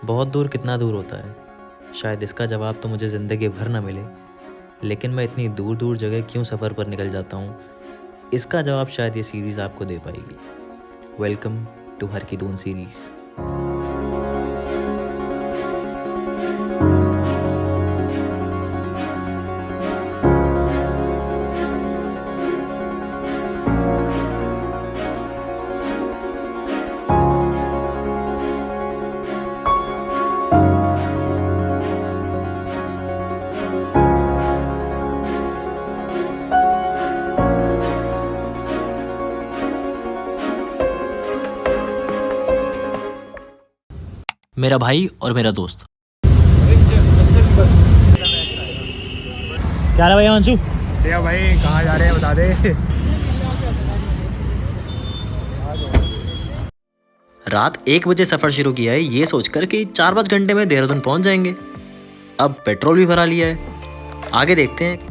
बहुत दूर कितना दूर होता है, शायद इसका जवाब तो मुझे ज़िंदगी भर ना मिले, लेकिन मैं इतनी दूर दूर जगह क्यों सफ़र पर निकल जाता हूँ, इसका जवाब शायद ये सीरीज़ आपको दे पाएगी। वेलकम टू हर की दून सीरीज़। मेरा भाई और मेरा दोस्त। क्या रहा भाई अंशु? भैया भाई कहाँ जा रहे हैं बता दे। रात 1 बजे सफ़र शुरू किया है ये सोचकर कि 4-5 घंटे में देहरादून पहुंच जाएंगे। अब पेट्रोल भी भरा लिया है, आगे देखते हैं।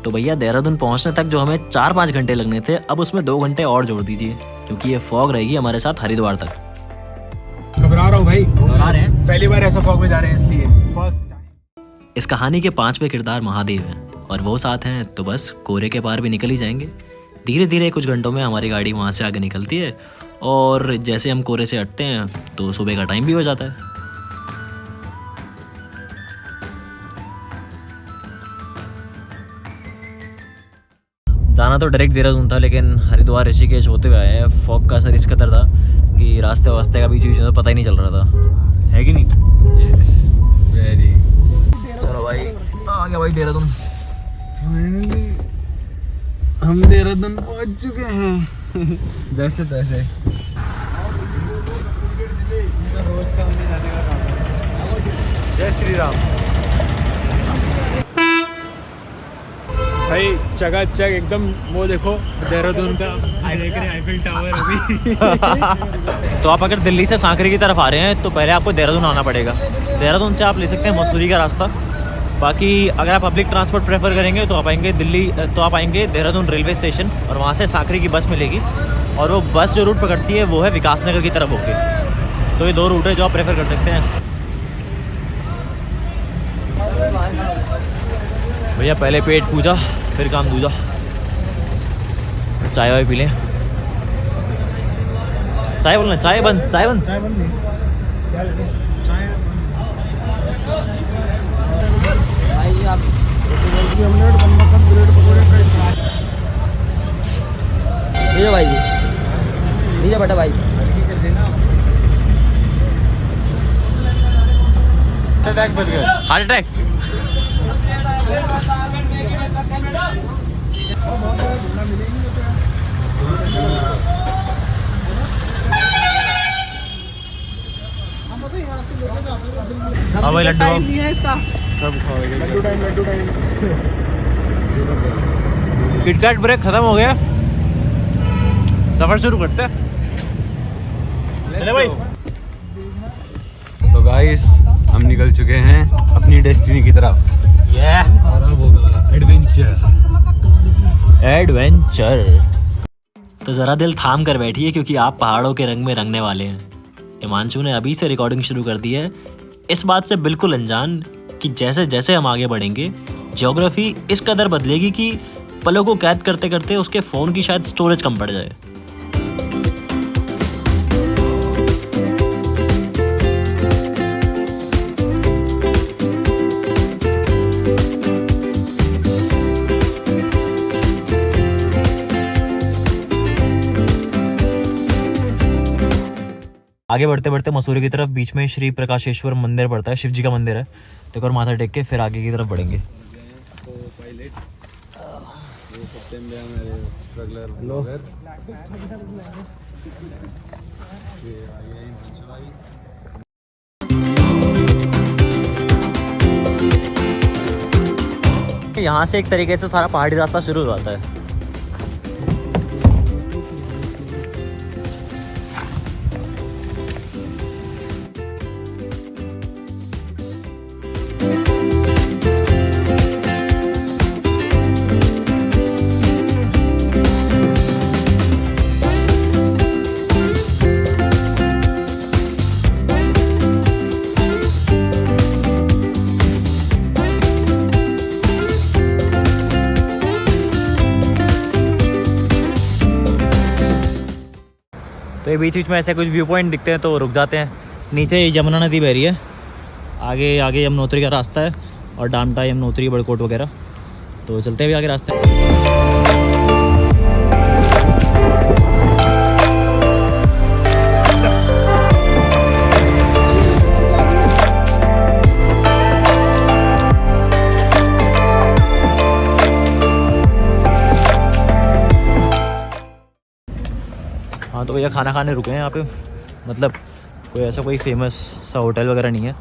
तो भैया देहरादून पहुंचने तक जो हमें 4-5 घंटे लगने थे, अब उसमें 2 घंटे और जोड़ दीजिए, क्योंकि ये फॉग रहेगी हमारे साथ हरिद्वार तक। घबरा रहा हूँ भाई, घबरा रहे हैं, पहली बार ऐसा फॉग में जा रहे हैं इसलिए फर्स्ट टाइम। इस कहानी के 5वें किरदार महादेव हैं और वो साथ हैं, तो बस कोरे के पार भी निकल ही जाएंगे। धीरे धीरे कुछ घंटों में हमारी गाड़ी वहाँ से आगे निकलती है और जैसे हम कोरे से हटते हैं तो सुबह का टाइम भी हो जाता है। जाना तो डायरेक्ट देहरादून था, लेकिन हरिद्वार ऋषिकेश होते हुए आए हैं। फॉग का असर इस कदर था कि रास्ते वास्ते का भी चीज़ तो पता ही नहीं चल रहा था, है कि नहीं? Yes, very. चलो भाई, आ गया भाई देहरादून। फाइनली हम देहरादून पहुंच चुके हैं। जैसे तैसे रोज का हमें जाने का काम है। जय श्री राम भाई, चकाचक एकदम। वो देखो देहरादून का देख रहे आईफिल टावर अभी। तो आप अगर दिल्ली से सांकरी की तरफ आ रहे हैं तो पहले आपको देहरादून आना पड़ेगा। देहरादून से आप ले सकते हैं मसूरी का रास्ता। बाकी अगर आप पब्लिक ट्रांसपोर्ट प्रेफर करेंगे तो आप आएंगे देहरादून रेलवे स्टेशन और वहाँ से सांकरी की बस मिलेगी, और वो बस जो रूट पकड़ती है वो है विकासनगर की तरफ होके। तो ये 2 रूट है जो आप प्रेफर कर सकते हैं। भैया पहले पेट पूजा फिर काम दूजा। चाय वाय पी लें। चाय बोलना, चाय बंद, चाय बंद। चाय बन गई चाय भाई। आप ऑमलेट बन मक्खन ब्रेड पकौड़े लीजिए भाई जी, लीजिए बेटा भाई। अटैक बच गए। Heart attack. हाँ भाई, लड्डू नहीं है इसका, सब खाओगे। लड्डू टाइम। किटकैट ब्रेक खत्म हो गया, सफर शुरू करते हैं। ले भाई। तो गाइस हम निकल चुके हैं अपनी डेस्टिनी की तरफ। एडवेंचर। तो ज़रा दिल थाम कर बैठिए, क्योंकि आप पहाड़ों के रंग में रंगने वाले हैं। हिमांशु ने अभी से रिकॉर्डिंग शुरू कर दी है, इस बात से बिल्कुल अनजान कि जैसे जैसे हम आगे बढ़ेंगे ज्योग्राफी इस कदर बदलेगी कि पलों को कैद करते करते उसके फ़ोन की शायद स्टोरेज कम पड़ जाए। आगे बढ़ते बढ़ते मसूरी की तरफ बीच में श्री प्रकाशेश्वर मंदिर पड़ता है, शिव जी का मंदिर है। तो एक और माथा टेक के फिर आगे की तरफ बढ़ेंगे। तो पायलट ये सत्यम भैया मेरे स्ट्रगलर ब्लॉगर। ये आगे हिमांशु यहाँ से एक तरीके से सारा पहाड़ी रास्ता शुरू हो जाता है। तो ये बीच बीच में ऐसे कुछ व्यू पॉइंट दिखते हैं तो रुक जाते हैं। नीचे यमुना नदी बह रही है, आगे आगे यमुनोत्री का रास्ता है और डामटा, यमुनोत्री, बड़कोट वगैरह। तो चलते हैं भी आगे रास्ते में। हाँ तो भैया खाना खाने रुके हैं यहाँ पे, मतलब कोई ऐसा कोई फेमस सा होटल वगैरह नहीं है,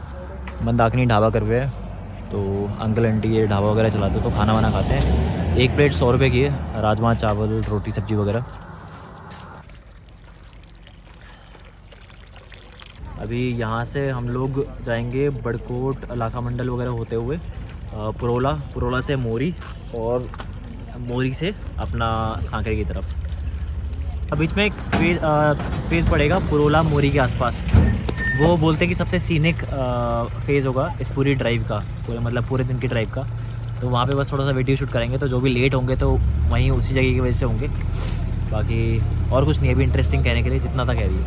मंदाकिनी ढाबा करके है। तो अंकल आंटी ये ढाबा वगैरह चलाते हैं तो खाना वाना खाते हैं। एक प्लेट 100 रुपये की है, राजमा चावल रोटी सब्जी वगैरह। अभी यहाँ से हम लोग जाएंगे बड़कोट, इलाका मंडल वगैरह होते हुए पुरोला से मोरी, और मोरी से अपना सांकरे की तरफ। बीच में एक फेज़ पड़ेगा पुरोला मोरी के आसपास, वो बोलते हैं कि सबसे सीनिक फेज़ होगा इस पूरी ड्राइव का, पूरे दिन की ड्राइव का। तो वहाँ पे बस थोड़ा सा वीडियो शूट करेंगे, तो जो भी लेट होंगे तो वहीं उसी जगह की वजह से होंगे। बाकी और कुछ नहीं है अभी इंटरेस्टिंग कहने के लिए, जितना था कह रही है।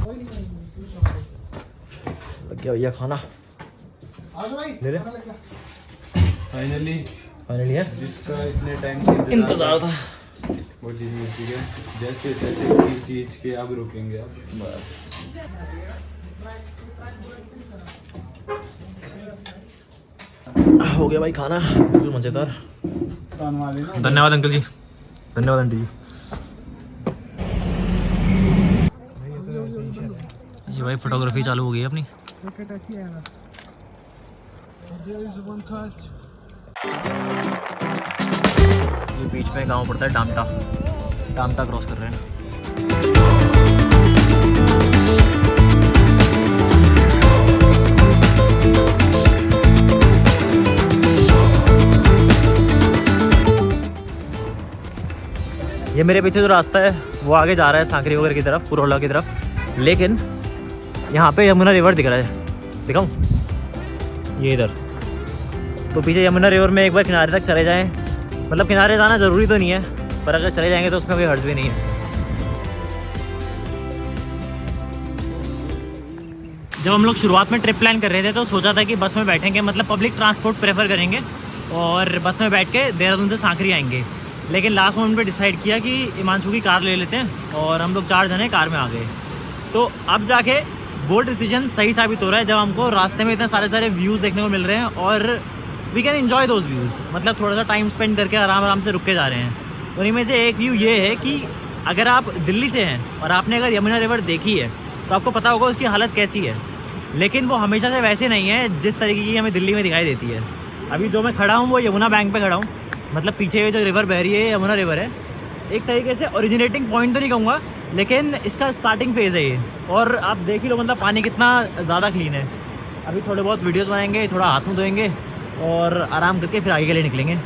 क्या भैया खाना ले रहे? फाइनली है, जिसका इतने टाइम से इंतज़ार था वो चीज़ मिलती है। जैसे तैसे चीज़ के अब रुकेंगे अब बस। हो गया भाई खाना, बिल्कुल मज़ेदार। धन्यवाद अंकल जी, धन्यवाद आंटी जी। ये भाई फोटोग्राफी चालू हो गई है अपनी। ये बीच में गांव पड़ता है डामटा क्रॉस कर रहे हैं। ये मेरे पीछे जो रास्ता है वो आगे जा रहा है सांकरी वगैरह की तरफ, पुरोला की तरफ, लेकिन यहाँ पे यमुना रिवर दिख रहा है, दिखाऊं ये इधर। तो पीछे यमुना रिवर में एक बार किनारे तक चले जाएं, मतलब किनारे जाना ज़रूरी तो नहीं है, पर अगर चले जाएंगे तो उसमें कोई हर्ज भी नहीं है। जब हम लोग शुरुआत में ट्रिप प्लान कर रहे थे तो सोचा था कि बस में बैठेंगे, मतलब पब्लिक ट्रांसपोर्ट प्रेफर करेंगे और बस में बैठ के देहरादून से सांकरी आएंगे। लेकिन लास्ट मोमेंट पे डिसाइड किया कि हिमांशु की कार ले लेते हैं और हम लोग 4 जने कार में आ गए। तो अब जाके वो डिसीजन सही साबित हो रहा है, जब हमको रास्ते में इतने सारे व्यूज़ देखने को मिल रहे हैं और we can enjoy those views, मतलब थोड़ा सा टाइम स्पेंड करके आराम से रुक के जा रहे हैं। उन्हीं में से एक व्यू ये है कि अगर आप दिल्ली से हैं और आपने अगर यमुना रिवर देखी है तो आपको पता होगा उसकी हालत कैसी है, लेकिन वो हमेशा से वैसे नहीं है जिस तरीके की हमें दिल्ली में दिखाई देती है। अभी जो मैं खड़ा हूँ वो यमुना बैंक पे खड़ा हूँ, मतलब पीछे जो रिवर बह रही है यमुना रिवर है। एक तरीके से ओरिजिनेटिंग पॉइंट तो नहीं कहूँगा, लेकिन इसका स्टार्टिंग फेज़ है ये। और आप देख ही लो मतलब पानी कितना ज़्यादा क्लीन है। अभी थोड़े बहुत वीडियोज़ बनाएंगे, थोड़ा हाथ मुँह धोएंगे और आराम करके फिर आगे के लिए निकलेंगे।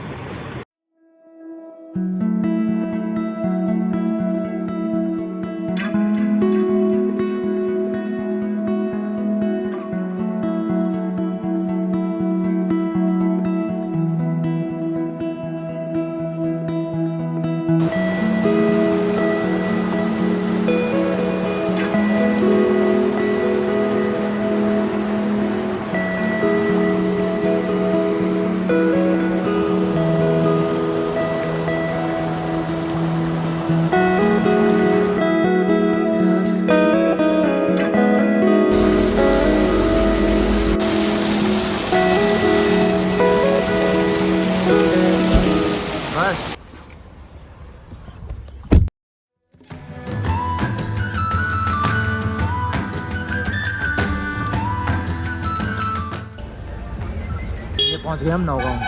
पहुंच गए हम नौगांव।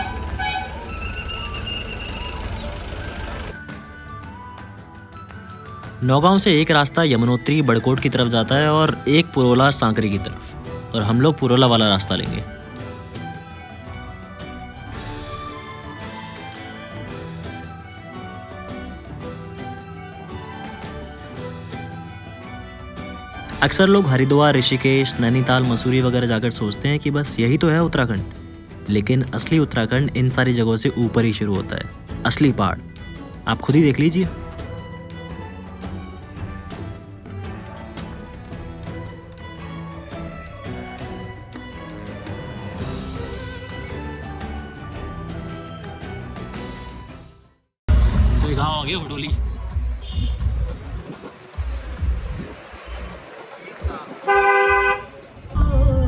नौगांव से एक रास्ता यमुनोत्री बड़कोट की तरफ जाता है और एक पुरोला सांकरी की तरफ, और हम लोग पुरोला वाला रास्ता लेंगे। अक्सर लोग हरिद्वार, ऋषिकेश, नैनीताल, मसूरी वगैरह जाकर सोचते हैं कि बस यही तो है उत्तराखंड, लेकिन असली उत्तराखंड इन सारी जगहों से ऊपर ही शुरू होता है। असली पहाड़ आप खुद ही देख लीजिए। घोडोली।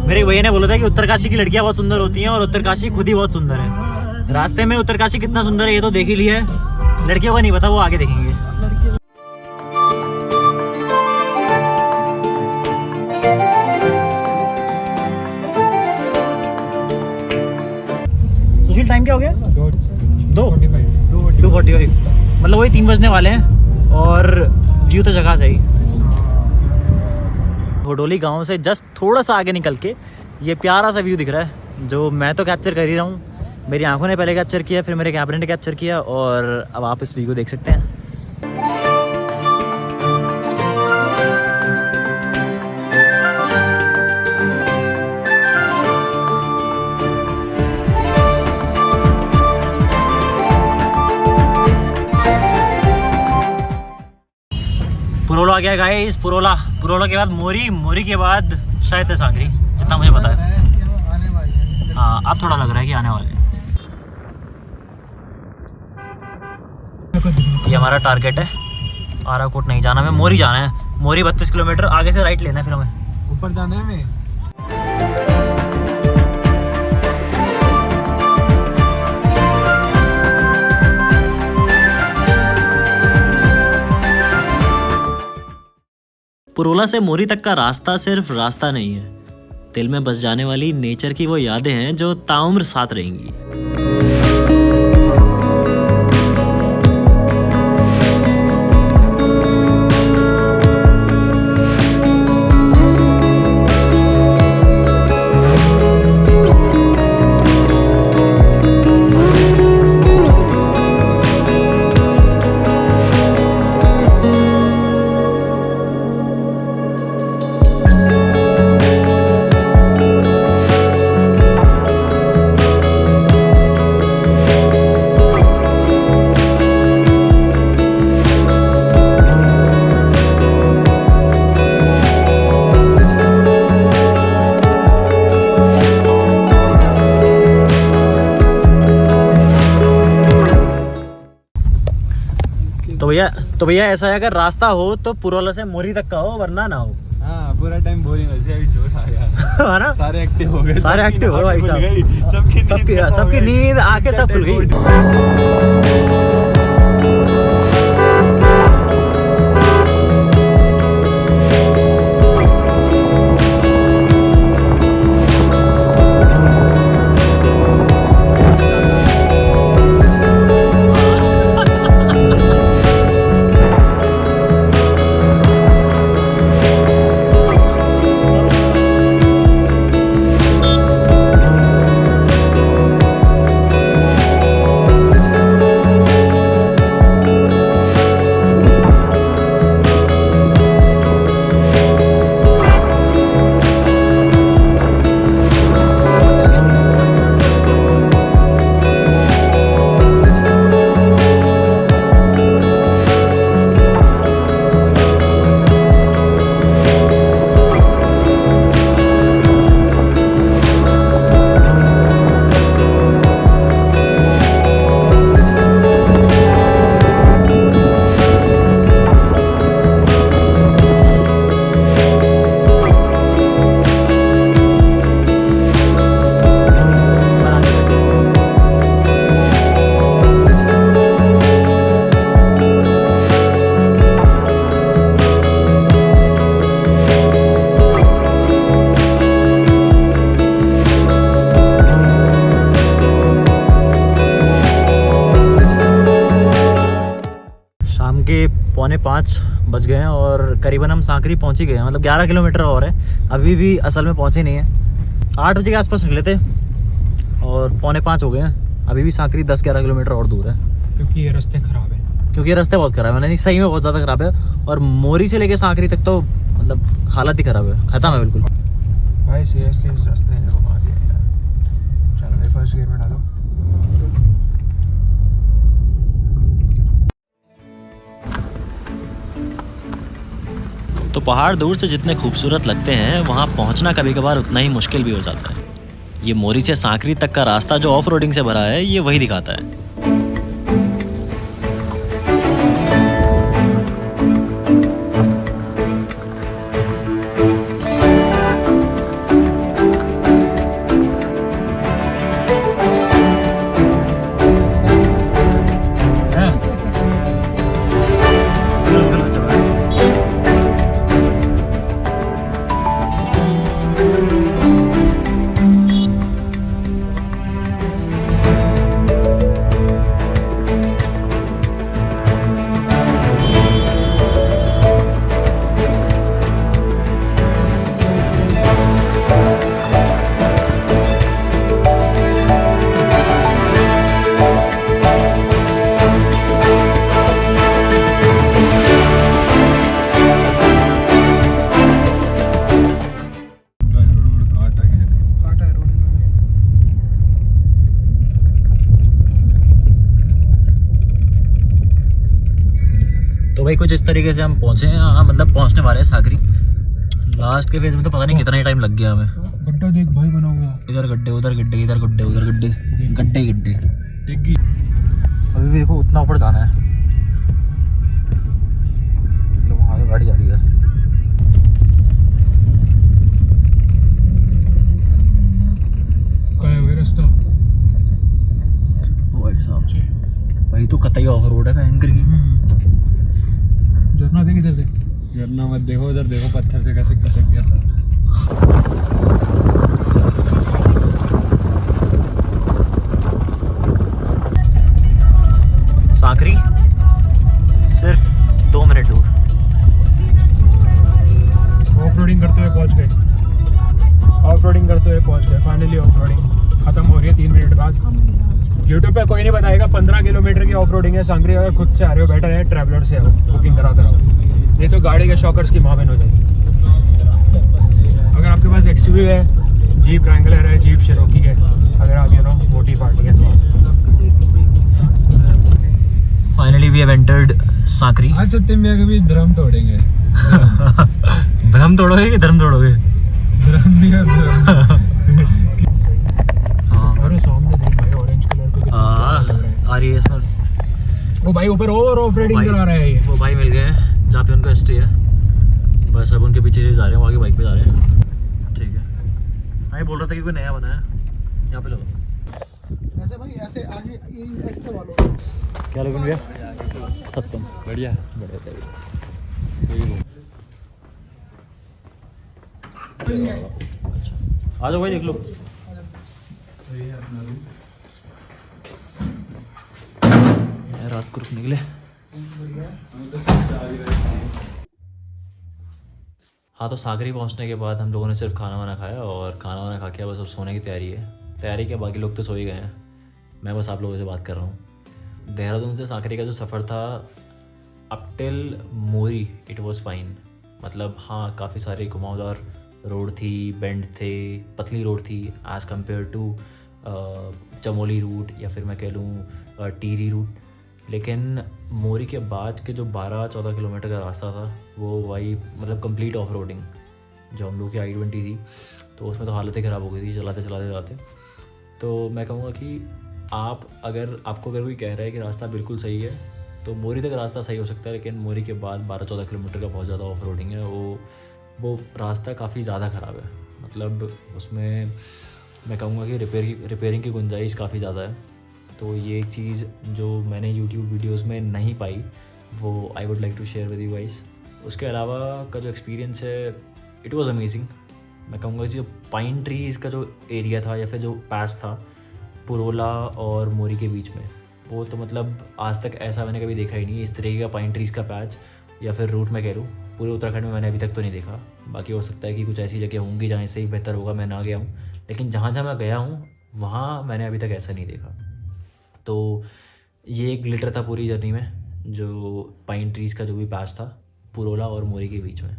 मेरे भैया ने बोला था कि उत्तरकाशी की लड़कियां बहुत सुंदर होती हैं और उत्तरकाशी खुद ही बहुत सुंदर है। रास्ते में उत्तरकाशी कितना सुंदर है ये तो देख ही लिया है, लड़कियों का नहीं पता, वो आगे देखेंगे। सुशील टाइम क्या हो गया? 2:45 मतलब वही 3 बजने वाले हैं और व्यू तो जगह सही। घोडोली गांव से जस्ट थोड़ा सा आगे निकल के ये प्यारा सा व्यू दिख रहा है, जो मैं तो कैप्चर कर ही रहा हूँ। मेरी आंखों ने पहले कैप्चर किया, फिर मेरे कैमरे ने कैप्चर किया और अब आप इस व्यू को देख सकते हैं। पुरोला आ गया गाइस, पुरोला के बाद मोरी के बाद शायद से सांकरी, जितना मुझे पता है। हाँ अब थोड़ा लग रहा है कि आने वाले हैं। ये हमारा टारगेट है, आराकोट नहीं जाना, हमें मोरी जाना है। मोरी 32 किलोमीटर, आगे से राइट लेना है, फिर हमें ऊपर जाना है। हमें पुरोला से मोरी तक का रास्ता सिर्फ रास्ता नहीं है, दिल में बस जाने वाली नेचर की वो यादें हैं जो ताउम्र साथ रहेंगी। तो भैया ऐसा है, अगर रास्ता हो तो पुरोला से मोरी तक का हो, वरना ना हो। हाँ पूरा टाइम बोरिंग हो जाए, जोश आ गया है ना? सारे एक्टिव हो गए, सारे एक्टिव हो भाई साहब, सबकी नींद आंखें सब खुल गई। के 4:45 बज गए हैं और करीबन हम सांकरी पहुंच ही गए हैं, मतलब 11 किलोमीटर और है, अभी भी असल में पहुंचे नहीं है। 8 बजे के आसपास निकले थे और 4:45 हो गए हैं, अभी भी सांकरी 10-11 किलोमीटर और दूर है। क्योंकि ये रास्ते ख़राब है, क्योंकि ये रास्ते बहुत ख़राब है, मैंने सही में बहुत ज़्यादा ख़राब है। और मोरी से लेके सांकरी तक तो मतलब हालत ही ख़राब है, ख़त्म है बिल्कुल भाई। सीरियसली इस रास्ते ने घुमा दिया यार। चलो भाई फर्स्ट गियर में डालो। तो पहाड़ दूर से जितने खूबसूरत लगते हैं, वहाँ पहुँचना कभी कभार उतना ही मुश्किल भी हो जाता है। ये मोरी से सांकरी तक का रास्ता जो ऑफ रोडिंग से भरा है, ये वही दिखाता है। कुछ इस तरीके से हम पहुँचे हैं, हाँ मतलब पहुँचने वाले हैं सागरी। लास्ट के फेज में तो पता नहीं कितना ही टाइम लग गया हमें। गड्ढा देख भाई बना हुआ, इधर गड्ढे उधर गड्ढे, इधर गड्ढे उधर गड्ढे, गड्ढे गड्ढे। डिग्गी। अभी भी देखो उतना ऊपर जाना है, मतलब वहाँ से गाड़ी जा रही है। कहाँ है वो रास्ता? भाई साहब भाई तो कतई ऑफ रोड है भयंकर की। झरना देख इधर से, झरना मत देखो, उधर देखो पत्थर से कैसे खिसक गया सर। साकरी सिर्फ 2 मिनट दूर। ऑफ रोडिंग करते हुए पहुंच गए, ऑफ रोडिंग करते हुए पहुंच गए। फाइनली ऑफ रोडिंग खत्म हो रही है 3 मिनट बाद। यूट्यूब पे कोई नहीं बताएगा 15 किलोमीटर की ऑफ रोडिंग है सांगरी। अगर खुद से आ रहे हो बेटर है ट्रैवलर से आओ, बुकिंग करा कर आओ, नहीं तो गाड़ी के शॉकर्स की मावेन हो जाएगी। अगर आपके पास एक्सयूवी है, जीप रैंगलर है, जीप शेरोकी है, अगर आप मोटी पार्टी है तो फाइनली वी हैव एंटर्ड साकरी। आज सत्यम भैया कभी धर्म तोड़ेंगे। धर्म तोड़ोगे कि धर्म तोड़ोगे? धर्म नहीं है, धर्म। अरे सामने देख भाई, ऑरेंज कलर का आ रही है इसमें। वो भाई ऊपर और ऑफ रोडिंग करा रहा है ये। वो भाई मिल गए हैं जहाँ पे उनका स्टे है, बस अब उनके पीछे जा रहे हैं, आगे बाइक पे जा रहे हैं। ठीक है, मैं बोल रहा था कि कोई नया बना है यहाँ पे। लो ऐसे भाई, ऐसे आगे ऐसे दबा लो। क्या लगन भैया? खत्म। बढ़िया बढ़िया। आ जाओ भाई, देख लो। रात को रुक निकले। हाँ, तो सागरी पहुंचने के बाद हम लोगों ने सिर्फ खाना वाना खाया, और खाना वाना खा के बस अब सोने की तैयारी है। तैयारी क्या, बाकी लोग तो सो ही गए हैं, मैं बस आप लोगों से बात कर रहा हूँ। देहरादून से सागरी का जो सफ़र था up till Mori, it was fine. मतलब हाँ, काफ़ी सारे घुमावदार रोड थी, बेंड थे, पतली रोड थी as compare to Chamoli route या फिर मैं कह लूँ टीरी रूट। लेकिन मोरी के बाद के जो 12-14 किलोमीटर का रास्ता था वो भाई मतलब कंप्लीट ऑफ रोडिंग। जो हम लोग की I-20 थी तो उसमें तो हालत ही ख़राब हो गई थी चलाते चलाते चलाते। तो मैं कहूँगा कि आपको अगर कोई कह रहा है कि रास्ता बिल्कुल सही है तो मोरी तक रास्ता सही हो सकता है, लेकिन मोरी के बाद 12-14 किलोमीटर का बहुत ज़्यादा ऑफ रोडिंग है। वो रास्ता काफ़ी ज़्यादा ख़राब है। मतलब उसमें मैं कहूँगा कि रिपेयरिंग की गुंजाइश काफ़ी ज़्यादा है। तो ये एक चीज़ जो मैंने यूट्यूब वीडियोस में नहीं पाई वो I would like to share with you guys. उसके अलावा का जो एक्सपीरियंस है इट वाज अमेजिंग। मैं कहूँगा जो पाइन ट्रीज़ का जो एरिया था या फिर जो पैच था पुरोला और मोरी के बीच में, वो तो मतलब आज तक ऐसा मैंने कभी देखा ही नहीं। इस तरीके का पाइन ट्रीज़ का पैच या फिर रूट में कह लूँ, पूरे उत्तराखंड में मैंने अभी तक तो नहीं देखा। बाकी हो सकता है कि कुछ ऐसी जगह होंगी जहाँ इससे ही बेहतर होगा, मैं ना गया हूँ। लेकिन जहाँ जहाँ मैं गया हूँ वहाँ मैंने अभी तक ऐसा नहीं देखा। तो ये एक ग्लिटर था पूरी जर्नी में, जो पाइन ट्रीज़ का जो भी पैच था पुरोला और मोरी के बीच में।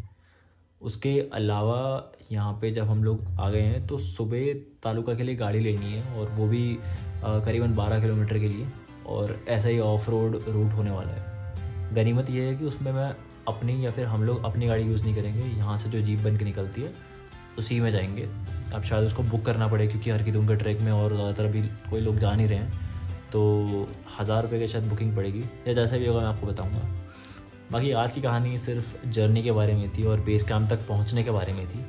उसके अलावा यहाँ पे जब हम लोग आ गए हैं तो सुबह तालुका के लिए गाड़ी लेनी है, और वो भी करीबन 12 किलोमीटर के लिए, और ऐसा ही ऑफ रोड रूट होने वाला है। गनीमत ये है कि उसमें मैं अपनी या फिर हम लोग अपनी गाड़ी यूज़ नहीं करेंगे। यहाँ से जो जीप बन के निकलती है उसी में जाएंगे। अब शायद उसको बुक करना पड़े क्योंकि हरकीदुम के ट्रैक में और ज़्यादातर अभी कोई लोग जा नहीं रहे हैं, तो 1000 रुपये की शायद बुकिंग पड़ेगी, या जैसा भी होगा मैं आपको बताऊँगा। बाकी आज की कहानी सिर्फ जर्नी के बारे में थी और बेस कैंप तक पहुंचने के बारे में थी।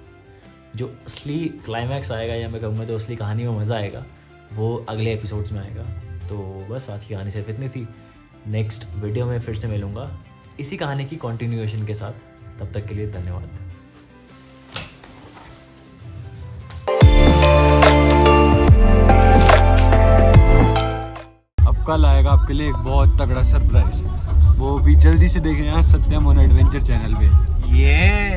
जो असली क्लाइमैक्स आएगा या मैं कहूँगा जो असली कहानी में मज़ा आएगा वो अगले एपिसोड्स में आएगा। तो बस आज की कहानी सिर्फ इतनी थी। नेक्स्ट वीडियो में फिर से मिलूँगा इसी कहानी की कंटिन्यूएशन के साथ। तब तक के लिए धन्यवाद। अब कल आएगा आपके लिए एक बहुत तगड़ा सरप्राइज, वो भी जल्दी से देखें यहाँ सत्यम ऑन एडवेंचर चैनल पे। ये